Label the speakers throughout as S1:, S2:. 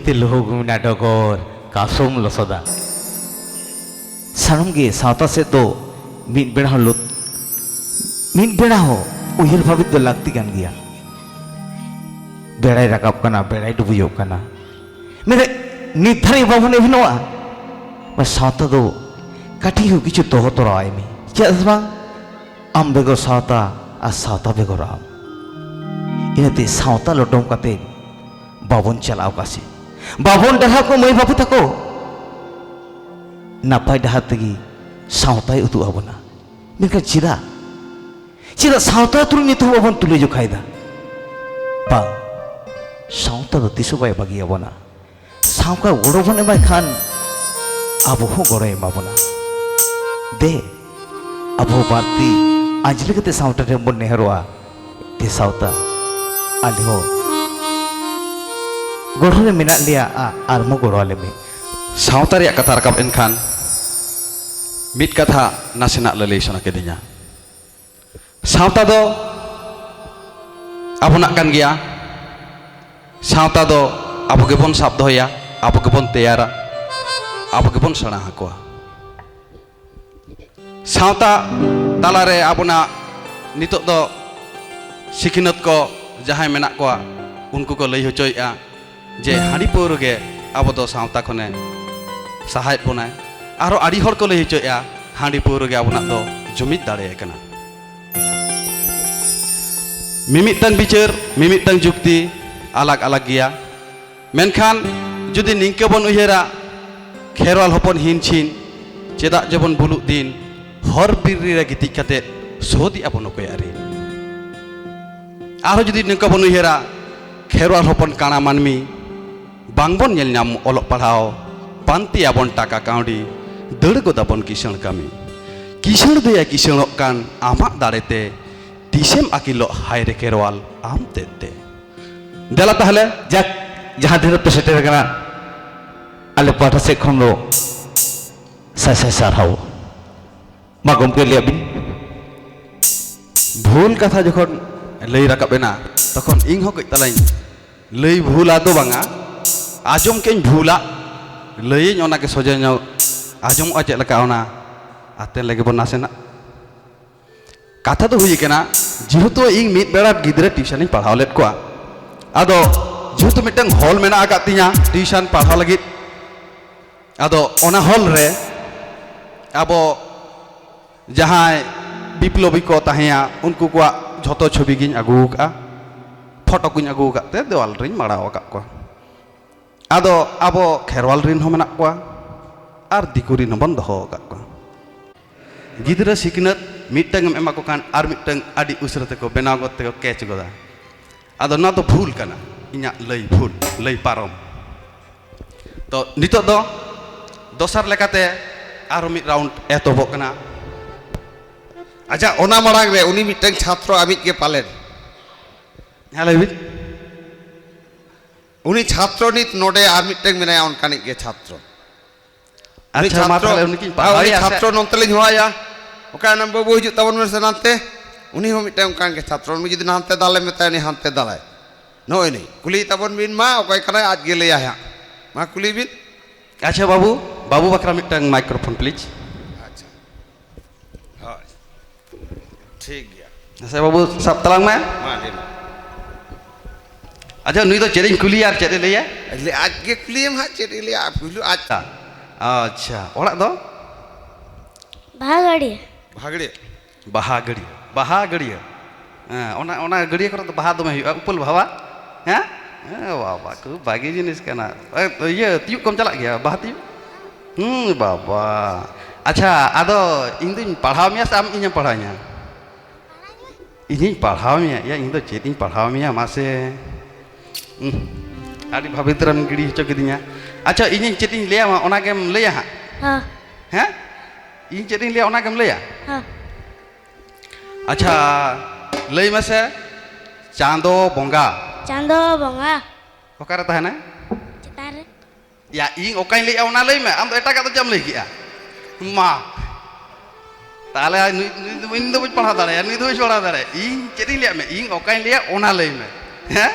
S1: तिलहुगुना डगर कासुम लसदा सानमगे सावता से दो मिट बेड़ा हो उहर भावित दो लागती कान गया बेड़ाई राकाब कना बेड़ाई डुबुयोग कना मेरे निधारी बाबन एभिनोआ बस सावता दो काठी हो किछु दोहो तोराय में चेस बांग आम बेगर सावता आ सावता बेगर आम इनाते सावता लडोम काते बाबन चलाव कासे बाबन डहा को मई बाबू तको नापाय डहा तगी सावताय उदु आबोना मेनका चिदा सावता तुल नितु बाबन तुले जोखायदा बांग सावता दो तिसु बाय बागी आबोना सावका गड़बन एमाय खान आबो हो गड़ो एमाबोना दे आबो बारती आंजलि कते सावता रे बन नेहरोआ ते सावता आले हो गड़ो रे मेना लिया आर मो गड़ो आले में
S2: सावता रे कथा राकाब एनखान मिट कथा नासेना ललई सना केदिnya सावता दो आबोना कान गया सावता दो आबो गेबन साब दोया आबो गेबन तैयारा आबो गेबन सना हाकोआ सावता तालारे आबोना नितो दो सिखिनत को जहां मेना कोआ उनको को लई होचोया जे हाड़ी पौर गे आबो दो सावता खने सहाय बनाय आरो आड़ी हर को लई होचोया हाड़ी पौर गे आबोना दो जुमित दाड़े कना मिमितंग बिचार मिमितंग जुक्ति अलग अलग गया मेनखान जुदी निंके बन उयहरा खेरवाल हपन हिन छिन चेदा जबन बुलुक दिन हर बिररी रे गिति कते सोदी आबन कोयारी आरो जुदी निंके बन उयहरा खेरवाल हपन काना मानमी बांगबन नेल नाम ओलक पढ़ाओ पांति आबन टाका काउडी दड़ गोदाबन किसण कामी किसण दया किसणक कान आमा दाड़ेते तीसेम आकिलो हाय रे केरवाल आम तेते देला ताहले
S1: जाक जहां दिन पे सेटर कना आले पाठा से खन रो साय साय सारहाव मा गमके लिया बिन
S2: भूल कथा जखन लई राकाबेना तखन इंग हो कई तलाइन लई भूला दो बांगा आजम केन भूला लई ओना के सोजे नो आजम आ चेक लका ओना आते लगे बन नासेना कथा तो हुई केना जेहेतु इंग मिट बेड़ा गिद्रे ट्यूशन इन पढ़ाव लेट कोआ आदो जेहेतु मिटंग हॉल मेना आका तिया ट्यूशन पढ़ाव लगित आदो ओना हॉल रे आबो जहां विप्लबी को ताहेया उनको को झोतो छवि गिन आगु का फोटो कुन आगु का ते देवाल रिन माड़ाव का को आदो आबो खेरवाल रिन हो मेना को आर दिकुरिन बन दहो का को गिद्रे सिकनत मिटंग एमा को कान आर मिटंग आदि उसरते को बेनाव गते को कैच गोदा आदो ना तो भूल कना इना लई भूल लई पारम तो नितो दो दोसर लेकाते आरो मिट राउंड एतोबो कना
S3: अच्छा ओना मारांग रे उनी मिटंग छात्र आमित के पालेन
S2: हेलो बिट
S3: उनी छात्र नित नोडे आर मिटंग मेना उनकानिक के छात्र
S2: अच्छा मात्र उनी की
S3: पावरी छात्र नोंतले होया ओका नाम बाबू हिजु तबन में सनाते उनी हो मिटंग कान के छात्र उनी जदि नानते दाले मेता नि हानते दालाय नोय नहीं कुली तबन बिन मा ओकाय कना आज गे लेया है मा कुली बिन
S2: अच्छा बाबू बाबू बकरा मिटंग माइक्रोफोन प्लीज
S3: अच्छा हां ठीक गया
S2: अच्छा बाबू सब तलांग में
S3: मा दिन
S2: अच्छा नुई तो चेरिंग कुली यार चेरे लेया
S3: ले आज के कुली मा चेरी ले आप कुली आज
S2: अच्छा ओड़ा दो
S4: भागड़ी
S2: बाहा गड़िया ओना ओना गड़िया कर तो बाहा दमे हुआ उपल भावा हैं बाबा को बागी जिनिस कना ये तियु कम चला गया बाहा तियु बाबा अच्छा आदो इन दिन पढ़ाव मिया साम इन पढ़ाया इन पढ़ाव मिया या इन तो चेत इन पढ़ाव मिया मासे आदि भावित्रम गिड़ी हचो केदिया अच्छा इन चेत इन लेया मा ओना गेम लेया हां हैं इन चेत इन लेया ओना गेम लेया
S4: हां
S2: अच्छा लई मसे चांदो बोंगा ओकारे तहना
S4: चितारे
S2: या इन ओकाई ले ओना लई में आम तो एटा का तो जम लई किया मा ताले इन दो पढ़ा दाड़े नी दो छोड़ा दाड़े इन चेत इन ले में इन ओकाई ले ओना लई में हैं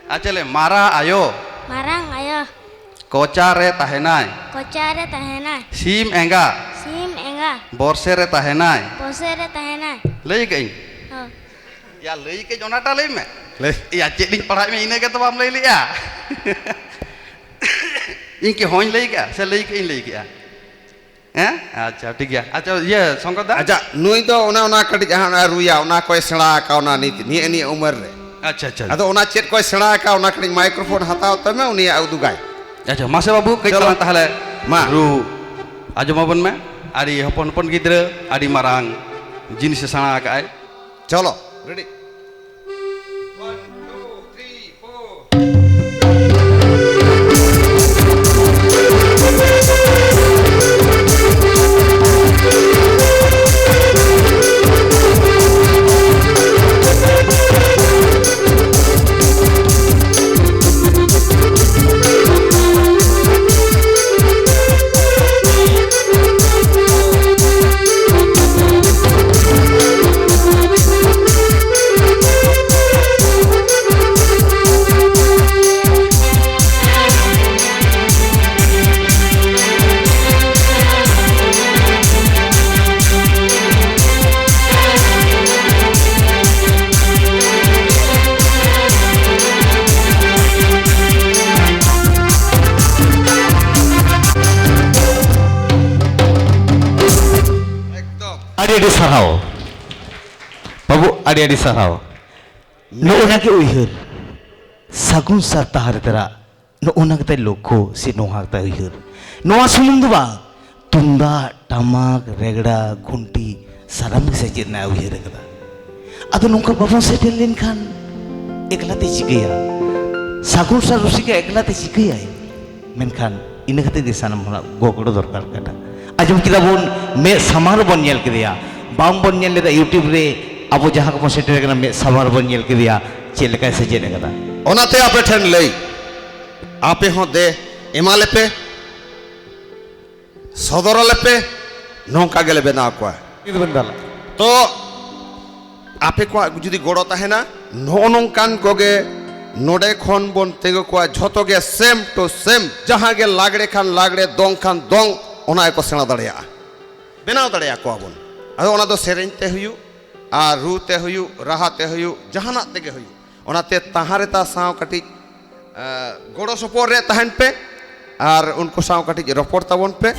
S2: अच्छा ले मारा आयो
S4: Marang ayo.
S2: Koca re tahenai.
S4: Kocare tahenai.
S2: Sim enga.
S4: Sim enga.
S2: Borse re tahenai.
S4: Bosere tahenai.
S2: Lay ke ing.
S4: Oh.
S2: Ya lay ke jonata lay me.
S3: Lay.
S2: Ya cek ding parai me ine ke tawam lay ya. Ing ke hoin lay ke. Se lay ke ing lay ke ya. Acha ठीक है. Acha ye songkot da.
S3: aja nui do ona kadi jahan ruya ona koy sela ka ona ni umar re
S2: Acha acha.
S3: ado ona chet koy sela ka ona kadi microphone hataw tame uni audugai
S2: Acha mase babu ke
S3: Chalo.
S2: talang tahale.
S3: Ma.
S2: Ru. Ajom abon me. Adi hopon gidra, adi marang jinis sana ka ai.
S3: chalo ready 1 2 3 4 ekdom
S1: Adi sarau. Babu adi sarau. No una ke uihur. Sagun sarta haritera. No una ke loko si no hakta uihur. No asumung do ba. Tunda tamak regda gunti saram ke sajid na uihur kada. Ado nongka babon setel lin kan. Ekla te cikaya. Sagun sar rusika ekla te cikaya. Menkan ina kate di sana mula gogodo dorkar kada. Ajum kita bon me samar bon nyel kediya bang bon nyel leda YouTube re abo jaha ko setere kana me samar bon nyel kediya cheleka se jene kada
S3: onate ape then lei ape ho de emale pe sodorale pe nongka gele bena ko
S1: itu bendala
S3: to ape ko judi goro tahena nonongkan koge node khon bon tego ko jhoto ge same to same jaha ge lagre khan lagre dong khan dong ona ko sena darea benaw darea ko abon ado ona do serень te huyu a ru te huyu raha te huyu jahana tege huyu onate tahare ta saw kati goro sopor re tahen pe ar unko saw kati ropor tabon pe